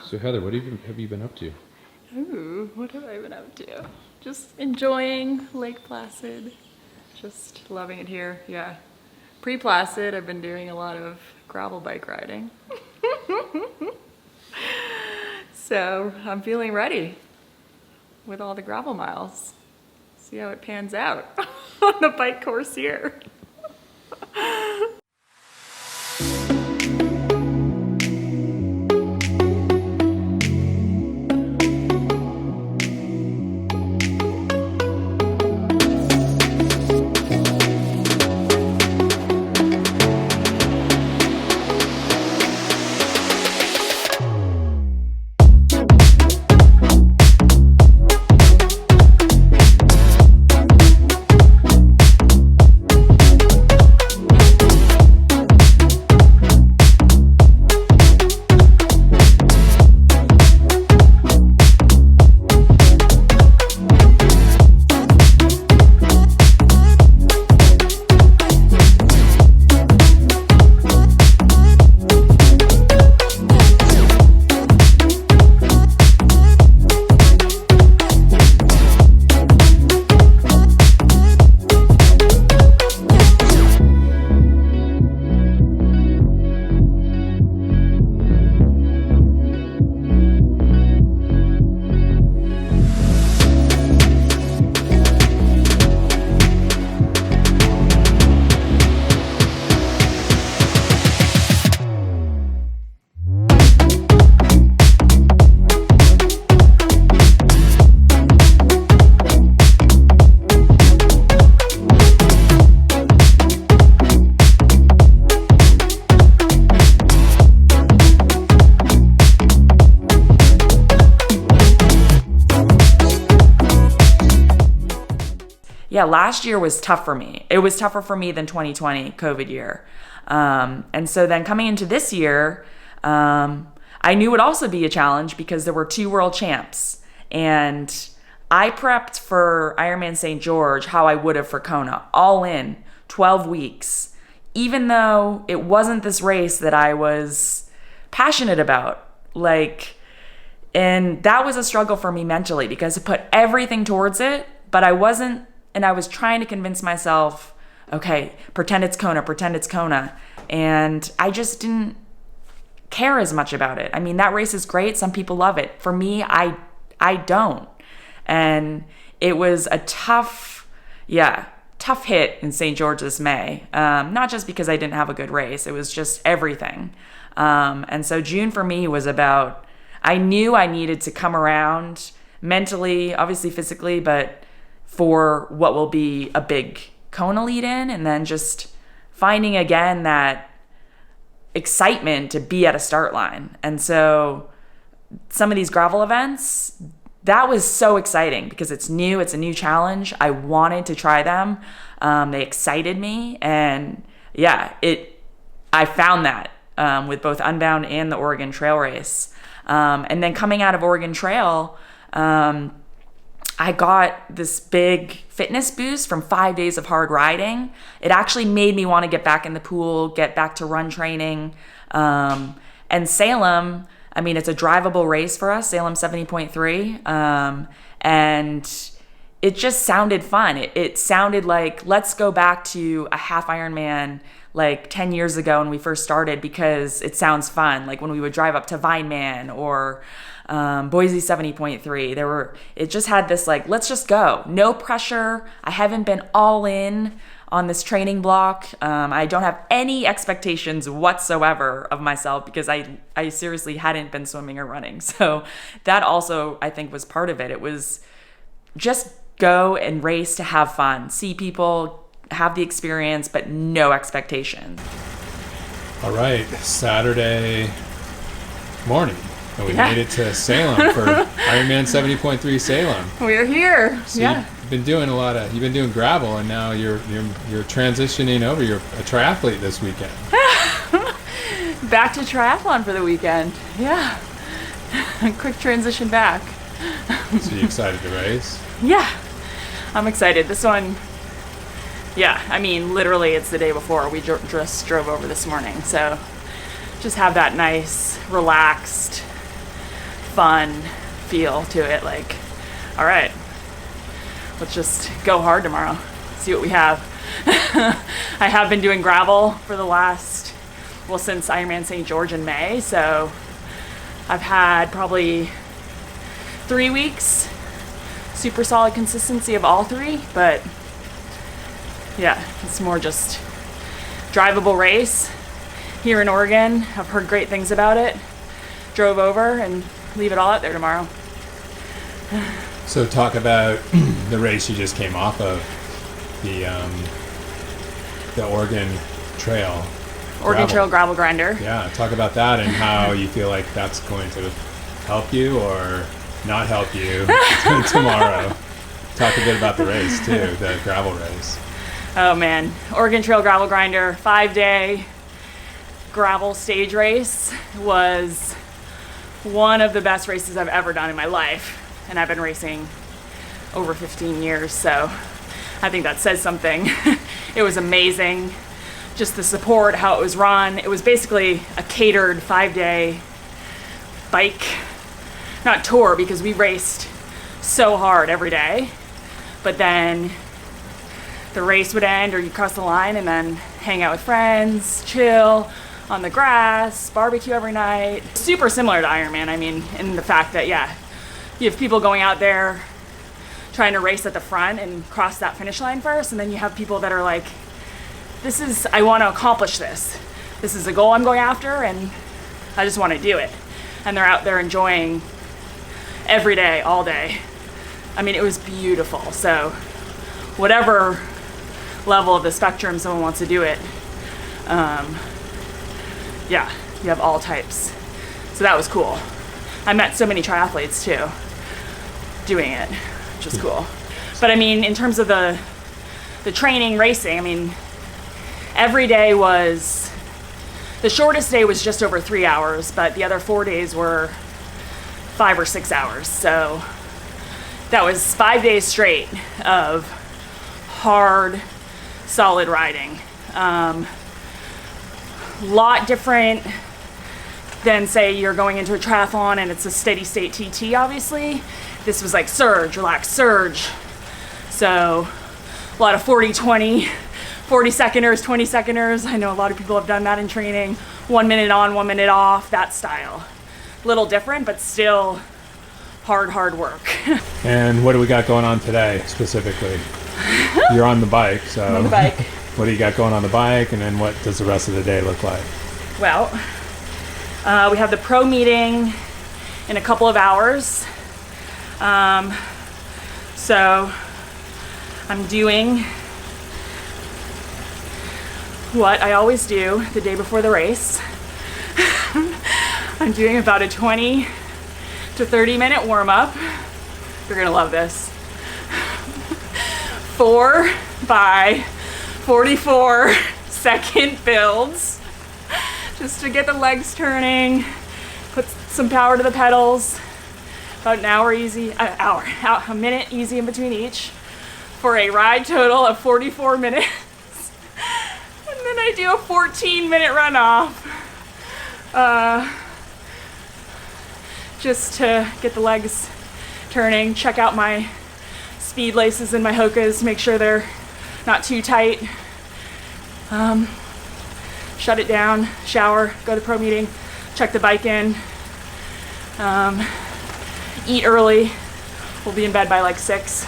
So Heather, what have you been up to? Ooh, what have I been up to? Just enjoying Lake Placid. Just loving it here, yeah. Pre-Placid, I've been doing a lot of gravel bike riding. So I'm feeling ready with all the gravel miles. See how it pans out on the bike course here. Yeah, last year was tough for me. It was tougher for me than 2020, COVID year. And so then coming into this year, I knew it would also be a challenge because there were 2 world champs. And I prepped for Ironman St. George how I would have for Kona, all in 12 weeks, even though it wasn't this race that I was passionate about. And that was a struggle for me mentally because I put everything towards it, but I wasn't. And I was trying to convince myself, okay, pretend it's Kona. And I just didn't care as much about it. I mean, that race is great. Some people love it. For me, I don't. And it was a tough hit in St. George this May. Not just because I didn't have a good race. It was just everything. And so June for me was about, I knew I needed to come around mentally, obviously physically, but for what will be a big Kona lead in, and then just finding again that excitement to be at a start line. And so some of these gravel events, that was so exciting because it's new, it's a new challenge. I wanted to try them. They excited me. And yeah, I found that with both Unbound and the Oregon Trail race. And then coming out of Oregon Trail, I got this big fitness boost from 5 days of hard riding. It actually made me want to get back in the pool, get back to run training. And Salem, I mean, it's a drivable race for us, Salem 70.3. And it just sounded fun. It sounded like, let's go back to a half Ironman like 10 years ago when we first started because it sounds fun. Like when we would drive up to Vineman or Boise 70.3, it just had this like, let's just go. No pressure. I haven't been all in on this training block. I don't have any expectations whatsoever of myself because I seriously hadn't been swimming or running. So that also, I think, was part of it. It was just go and race to have fun, see people, have the experience, but no expectation. All right, Saturday morning. And we made it to Salem for Ironman 70.3 Salem. We're here. So yeah. You've been doing gravel, and now you're transitioning over. You're a triathlete this weekend. Back to triathlon for the weekend. Yeah. Quick transition back. So you excited to race? Yeah. I'm excited. This one, yeah, I mean, literally it's the day before. We just drove over this morning. So just have that nice, relaxed fun feel to it. Like, all right, let's just go hard tomorrow, see what we have. I have been doing gravel for the last, since Ironman St. George in May. So I've had probably 3 weeks, super solid consistency of all 3, but yeah, it's more just drivable race here in Oregon. I've heard great things about it. Drove over and leave it all out there tomorrow. So talk about the race you just came off of, the Oregon Trail. Trail Gravel Grinder. Yeah, talk about that and how you feel like that's going to help you or not help you tomorrow. Talk a bit about the race too, the gravel race. Oh man, Oregon Trail Gravel Grinder 5-day gravel stage race was one of the best races I've ever done in my life. And I've been racing over 15 years, so I think that says something. It was amazing. Just the support, how it was run. It was basically a catered 5-day bike, not tour, because we raced so hard every day. But then the race would end or you cross the line and then hang out with friends, chill on the grass, barbecue every night. Super similar to Ironman, I mean, in the fact that, yeah, you have people going out there trying to race at the front and cross that finish line first, and then you have people that are like, I want to accomplish this. This is a goal I'm going after, and I just want to do it. And they're out there enjoying every day, all day. I mean, it was beautiful. So whatever level of the spectrum someone wants to do it, yeah, you have all types. So that was cool. I met so many triathletes too doing it, which was cool. But I mean, in terms of the training, racing, I mean, every day was, the shortest day was just over 3 hours, but the other 4 days were 5 or 6 hours. So that was 5 days straight of hard, solid riding. Lot different than, say, you're going into a triathlon and it's a steady state TT, obviously. This was like surge, relax, surge. So a lot of 40-20, 40-seconders, 20-seconders. I know a lot of people have done that in training. 1 minute on, 1 minute off, that style. Little different, but still hard work. And what do we got going on today, specifically? You're on the bike, so. I'm on the bike. What do you got going on the bike, and then what does the rest of the day look like? Well, we have the pro meeting in a couple of hours. So I'm doing what I always do the day before the race. I'm doing about a 20 to 30 minute warm up. You're gonna love this. 4 by 44 second builds, just to get the legs turning, put some power to the pedals. About an hour easy, a minute easy in between each, for a ride total of 44 minutes. And then I do a 14-minute runoff, just to get the legs turning. Check out my speed laces and my Hokas, make sure they're not too tight. Shut it down, shower, go to the pro meeting, check the bike in, eat early. We'll be in bed by like 6.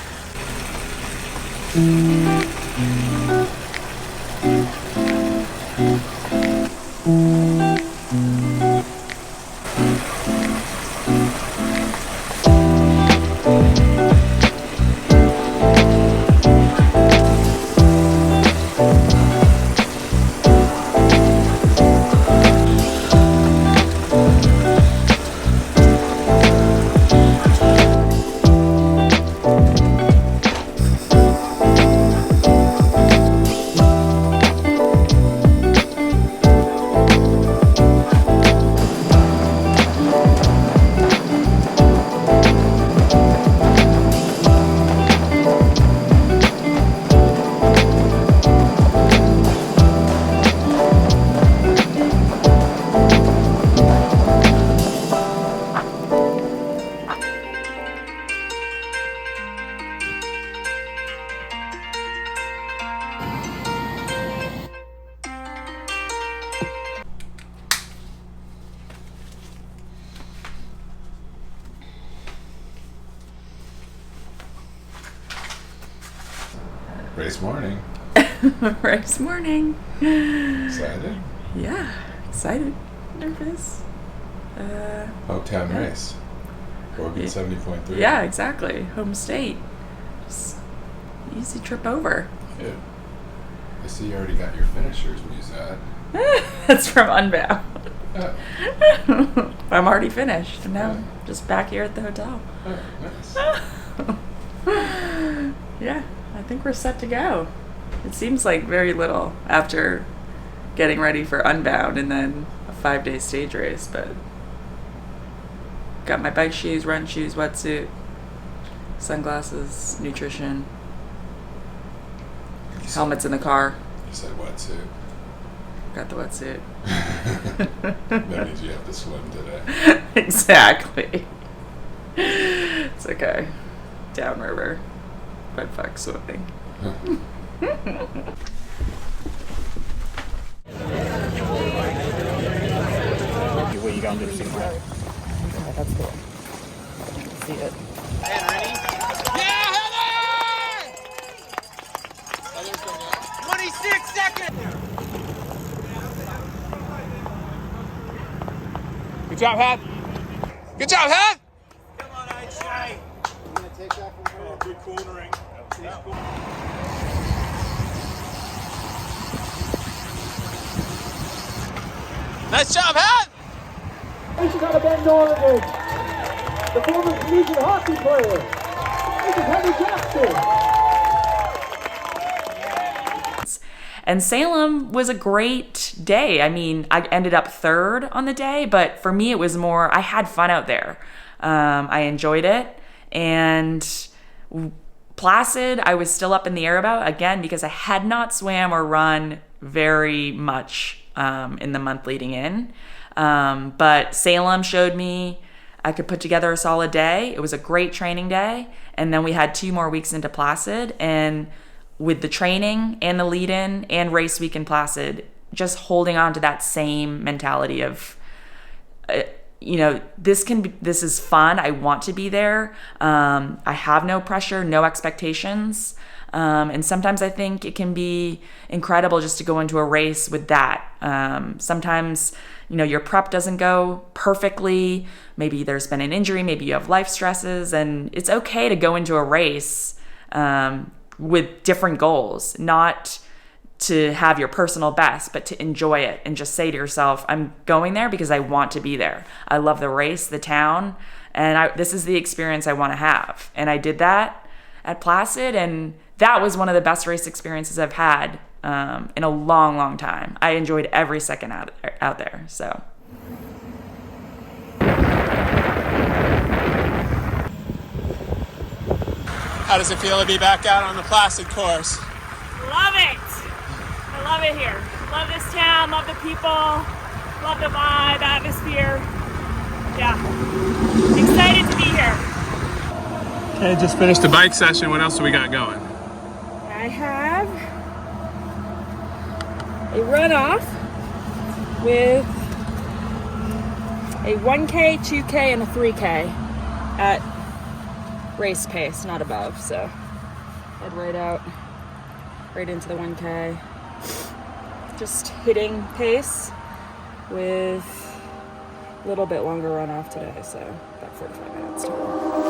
Race morning. Race morning. Excited? Yeah, excited. Nervous. Hometown race. Oregon 70.3. Yeah, exactly. Home state. Just easy trip over. Yeah. I see you already got your finishers. Who's that? That's from Unbound. Oh. I'm already finished. And now I'm just back here at the hotel. Oh, nice. Yeah, I think we're set to go. It seems like very little after getting ready for Unbound and then a 5-day stage race, but got my bike shoes, run shoes, wetsuit, sunglasses, nutrition, helmets in the car. You said wetsuit. Got the wetsuit. That means you have to swim today. Exactly. It's okay. Downriver. But fuck swimming. What you gonna do? Okay, that's cool. See it. Yeah, Heather! 26 seconds! Good job, Hat. Good job, Hat. Come on, Einstein. You gonna take that from her? Good cornering. Nice job, Hat. Nation out of Bend, Oregon, the former collegiate hockey player, Mrs. Heather Jackson. And Salem was a great day. I mean, I ended up third on the day, but for me, it was more, I had fun out there. I enjoyed it. And Placid, I was still up in the air about, again, because I had not swam or run very much in the month leading in. But Salem showed me I could put together a solid day. It was a great training day. And then we had 2 more weeks into Placid. And with the training and the lead-in and race week in Placid, just holding on to that same mentality of, this is fun. I want to be there. I have no pressure, no expectations. And sometimes I think it can be incredible just to go into a race with that. Sometimes, your prep doesn't go perfectly. Maybe there's been an injury, maybe you have life stresses, and it's okay to go into a race with different goals, not to have your personal best, but to enjoy it and just say to yourself, I'm going there because I want to be there. I love the race, the town, and this is the experience I want to have. And I did that at Placid, and that was one of the best race experiences I've had in a long, long time. I enjoyed every second out there. So. How does it feel to be back out on the Placid course? Love it. I love it here. Love this town, love the people, love the vibe, atmosphere. Yeah. Excited to be here. Okay, just finished the bike session. What else do we got going? I have a runoff with a 1K, 2K, and a 3K at race pace, not above. So head right out, right into the 1K. Just hitting pace with a little bit longer runoff today, so about 45 minutes total.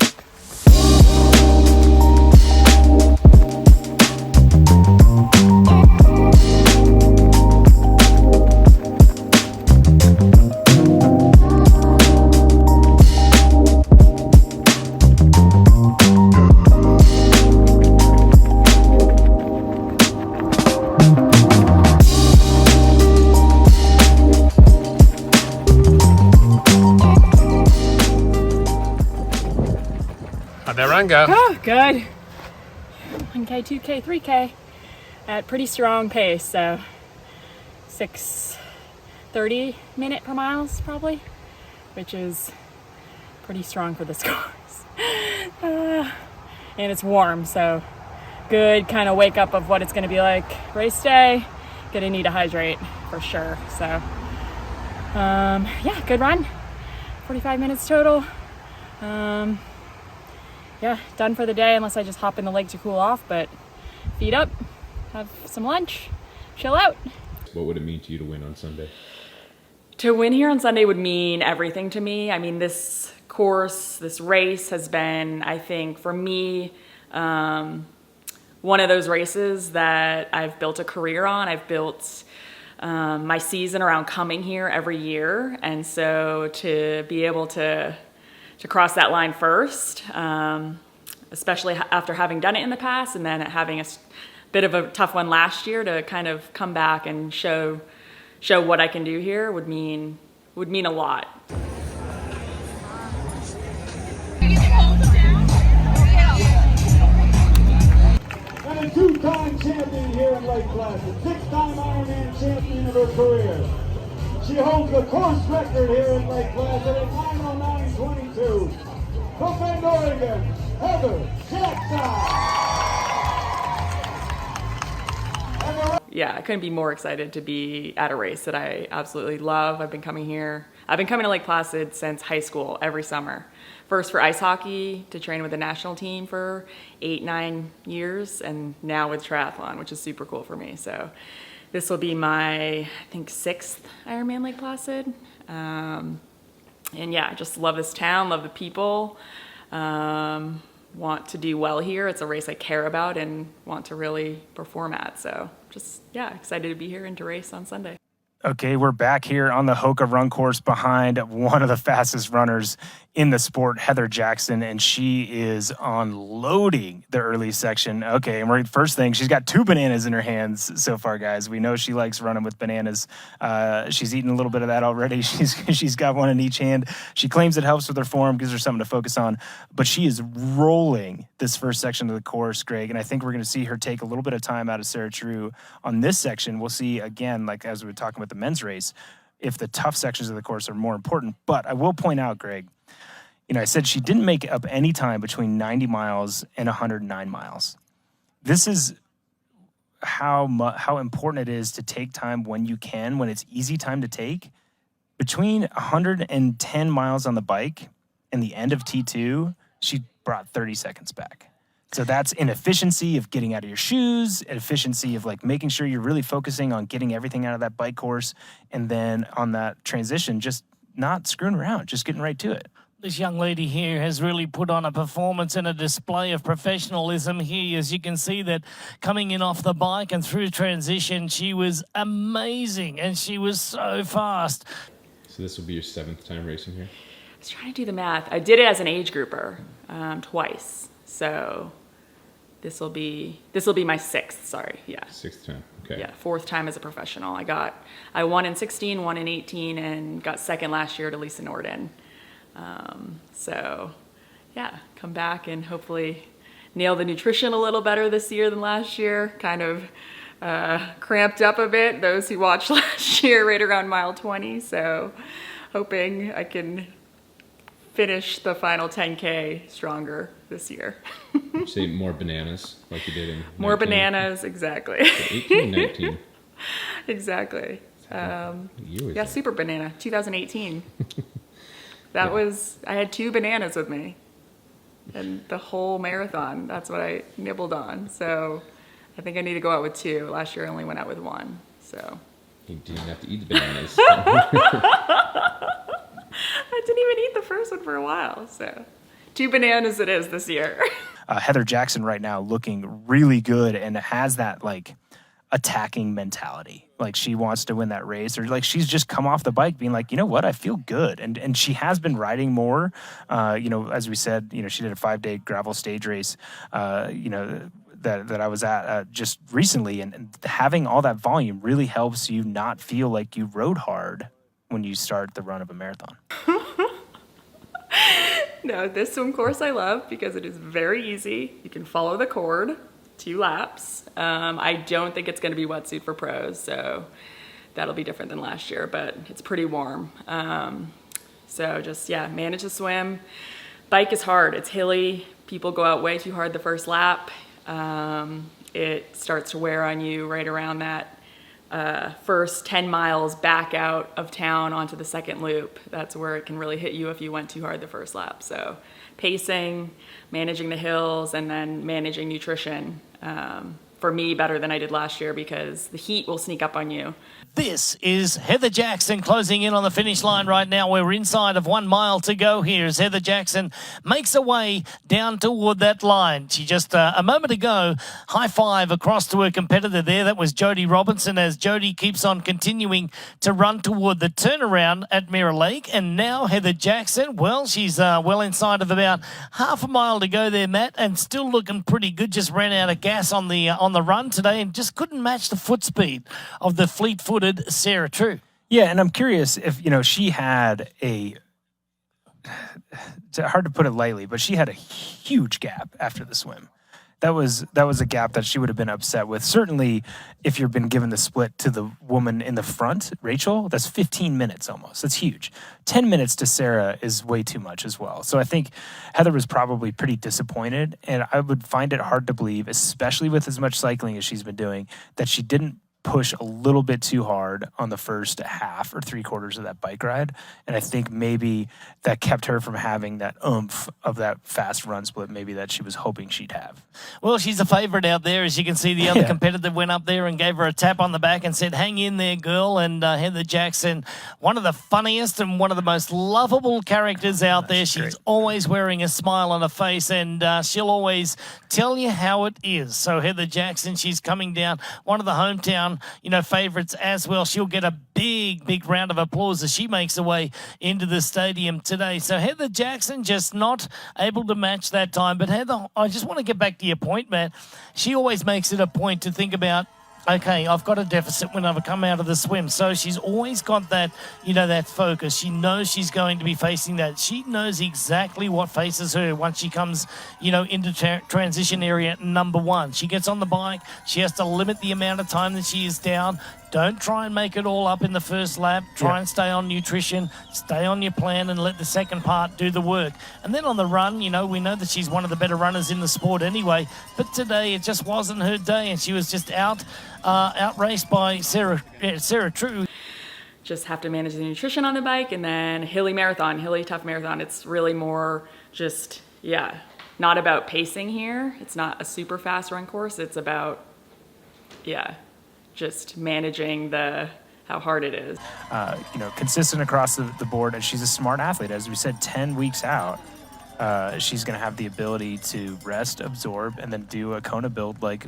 How'd that run go? Oh, good. 1K, 2K, 3K at pretty strong pace, so 6:30 minute per miles probably, which is pretty strong for this course. And it's warm, so good kind of wake up of what it's going to be like race day. Gonna need to hydrate for sure. So yeah, good run. 45 minutes total. Yeah, done for the day unless I just hop in the lake to cool off, but feet up, have some lunch, chill out. What would it mean to you to win on Sunday? To win here on Sunday would mean everything to me. I mean, this course, this race has been, I think, for me, one of those races that I've built a career on. I've built my season around coming here every year. And so to be able to cross that line first, especially after having done it in the past and then having a bit of a tough one last year, to kind of come back and show what I can do here would mean a lot. And a two-time champion here in Lake Placid, six-time Ironman champion of her career. She holds the course record here in Lake Placid at 9:09:22. From Bend, Oregon, Heather Jackson. Yeah, I couldn't be more excited to be at a race that I absolutely love. I've been coming to Lake Placid since high school every summer. First for ice hockey, to train with the national team for 8-9 years, and now with triathlon, which is super cool for me. So this will be my, I think, 6th Ironman Lake Placid. And yeah, I just love this town, love the people, want to do well here. It's a race I care about and want to really perform at. So just, yeah, excited to be here and to race on Sunday. Okay, we're back here on the Hoka run course behind one of the fastest runners in the sport, Heather Jackson, and she is unloading the early section. Okay, and first thing, she's got 2 bananas in her hands so far, guys. We know she likes running with bananas. She's eaten a little bit of that already. She's got one in each hand. She claims it helps with her form, gives her something to focus on, but she is rolling this first section of the course, Greg, and I think we're going to see her take a little bit of time out of Sarah True on this section. We'll see, again, like as we were talking about the men's race, if the tough sections of the course are more important. But I will point out, Greg, I said she didn't make up any time between 90 miles and 109 miles. This is how important it is to take time when you can, when it's easy time to take. Between 110 miles on the bike and the end of T2, she brought 30 seconds back. So that's an efficiency of getting out of your shoes, an efficiency of like making sure you're really focusing on getting everything out of that bike course. And then on that transition, just not screwing around, just getting right to it. This young lady here has really put on a performance and a display of professionalism here. As you can see that coming in off the bike and through transition, she was amazing and she was so fast. So this will be your 7th time racing here? I was trying to do the math. I did it as an age grouper twice. So this will be my 6th, sorry, yeah. 6th time, okay. Yeah, 4th time as a professional. I won in 16, won in 18, and got 2nd last year to Lisa Norden. So yeah, come back and hopefully nail the nutrition a little better this year than last year. Kind of cramped up a bit, those who watched last year right around mile 20. So hoping I can finish the final 10K stronger this year. You say more bananas like you did in 19. More bananas, exactly. 18, 19. Exactly. Yeah, Super Banana, 2018. I had 2 bananas with me and the whole marathon. That's what I nibbled on. So I think I need to go out with 2. Last year I only went out with 1. So you didn't have to eat the bananas. I didn't even eat the first one for a while. So 2 bananas it is this year. Heather Jackson right now looking really good and has that like attacking mentality. Like she wants to win that race, or like she's just come off the bike being like, you know what, I feel good. And she has been riding more. As we said, she did a 5-day gravel stage race, that I was at just recently. And having all that volume really helps you not feel like you rode hard when you start the run of a marathon. No, this swim course I love because it is very easy. You can follow the cord, 2 laps. I don't think it's going to be wetsuit for pros, so that'll be different than last year, but it's pretty warm. So just, manage the swim. Bike is hard. It's hilly. People go out way too hard the first lap. It starts to wear on you right around that first 10 miles back out of town onto the second loop. That's where it can really hit you if you went too hard the first lap. So pacing, managing the hills, and then managing nutrition. for me, better than I did last year because the heat will sneak up on you. This is Heather Jackson closing in on the finish line right now. We're inside of 1 mile to go here as Heather Jackson makes her way down toward that line. She just a moment ago, high five across to her competitor there. That was Jodie Robinson as Jodie keeps on continuing to run toward the turnaround at Mirror Lake. And now Heather Jackson, well, she's well inside of about half a mile to go there, Matt, and still looking pretty good. Just ran out of gas on the run today and just couldn't match the foot speed of the fleet-footed Sarah True. Yeah, and I'm curious if, she had it's hard to put it lightly, but she had a huge gap after the swim. That was a gap that she would have been upset with. Certainly, if you've been given the split to the woman in the front, Rachel, that's 15 minutes almost. That's huge. 10 minutes to Sarah is way too much as well. So I think Heather was probably pretty disappointed, and I would find it hard to believe, especially with as much cycling as she's been doing, that she didn't push a little bit too hard on the first half or 3/4 of that bike ride. And I think maybe that kept her from having that oomph of that fast run split maybe that she was hoping she'd have. Well, she's a favorite out there. As you can see, the other competitor went up there and gave her a tap on the back and said, hang in there, girl. And Heather Jackson, one of the funniest and one of the most lovable characters out there. She's always wearing a smile on her face, and she'll always tell you how it is. So Heather Jackson, she's coming down, one of the hometown favorites as well. She'll get a big round of applause as she makes her way into the stadium today. So Heather Jackson just not able to match that time. But Heather, I just want to get back to your point, Matt. She always makes it a point to think about, okay, I've got a deficit when I come out of the swim. So she's always got that, that focus. She knows she's going to be facing that. She knows exactly what faces her once she comes, into transition area number 1. She gets on the bike. She has to limit the amount of time that she is down. Don't try and make it all up in the first lap. Try and stay on nutrition, stay on your plan, and let the second part do the work. And then on the run, we know that she's one of the better runners in the sport anyway. But today it just wasn't her day, and she was just outraced by Sarah True. Just have to manage the nutrition on the bike, and then hilly tough marathon. It's really more just, not about pacing here. It's not a super fast run course. It's about, just managing how hard it is. Consistent across the board, and she's a smart athlete. As we said, 10 weeks out, she's going to have the ability to rest, absorb, and then do a Kona build like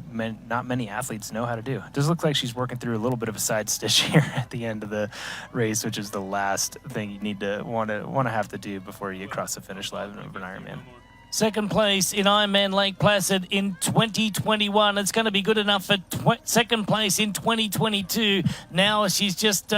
not many athletes know how to do. It does look like she's working through a little bit of a side stitch here at the end of the race, which is the last thing you need to want to have to do before you cross the finish line of an Ironman. Second place in Ironman Lake Placid in 2021. It's going to be good enough for second place in 2022. Now she's just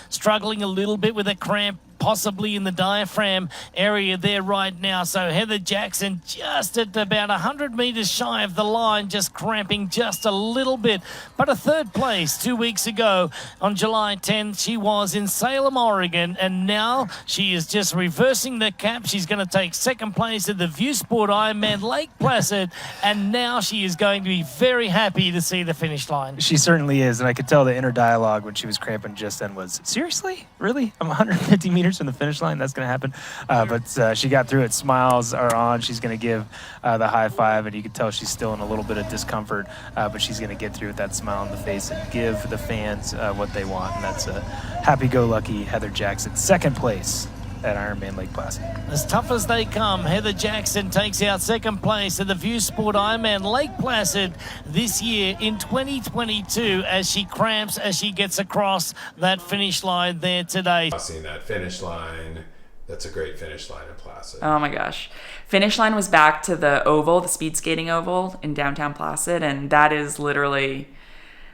struggling a little bit with a cramp, possibly in the diaphragm area there right now. So Heather Jackson just at about 100 meters shy of the line, just cramping just a little bit. But a third place 2 weeks ago on July 10th, she was in Salem, Oregon, and now she is just reversing the cap. She's going to take second place at the View Sport Ironman Lake Placid, and now she is going to be very happy to see the finish line. She certainly is, and I could tell the inner dialogue when she was cramping just then was, seriously? Really? I'm 150 meters from the finish line? That's going to happen. But she got through it. Smiles are on. She's going to give the high five, and you can tell she's still in a little bit of discomfort, but she's going to get through with that smile on the face and give the fans what they want, and that's a happy-go-lucky Heather Jackson. Second place at Ironman Lake Placid. As tough as they come, Heather Jackson takes out second place at the View Sport Ironman Lake Placid this year in 2022 as she cramps as she gets across that finish line there today. Seeing that finish line, that's a great finish line in Placid. Oh my gosh. Finish line was back to the oval, the speed skating oval in downtown Placid, and that is literally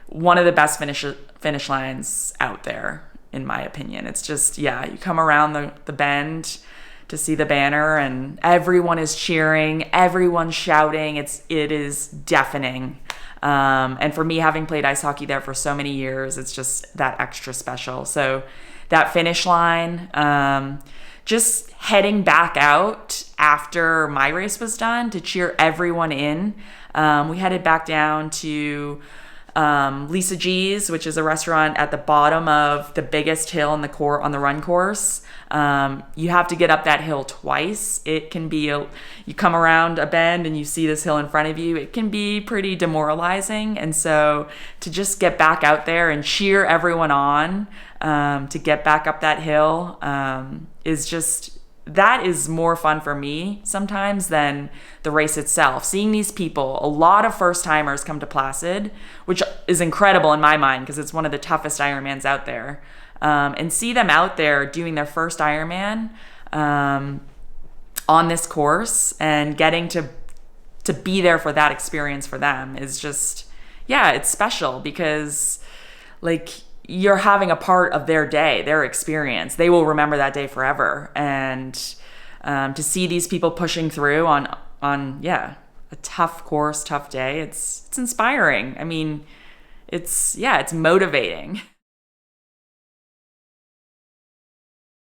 one of the best finish lines out there, in my opinion. It's just, you come around the bend to see the banner and everyone is cheering, everyone's shouting. It is deafening. And for me, having played ice hockey there for so many years, it's just that extra special. So that finish line, just heading back out after my race was done to cheer everyone in. We headed back down to Lisa G's, which is a restaurant at the bottom of the biggest hill on the run course. You have to get up that hill twice. It can be, you come around a bend and you see this hill in front of you. It can be pretty demoralizing. And so to just get back out there and cheer everyone on, to get back up that hill, that is more fun for me sometimes than the race itself. Seeing these people, a lot of first timers come to Placid, which is incredible in my mind because it's one of the toughest Ironmans out there. And see them out there doing their first Ironman on this course and getting to be there for that experience for them is just, yeah, it's special because like you're having a part of their day, their experience. They will remember that day forever. And to see these people pushing through on a tough course, tough day, it's inspiring. I mean, it's motivating.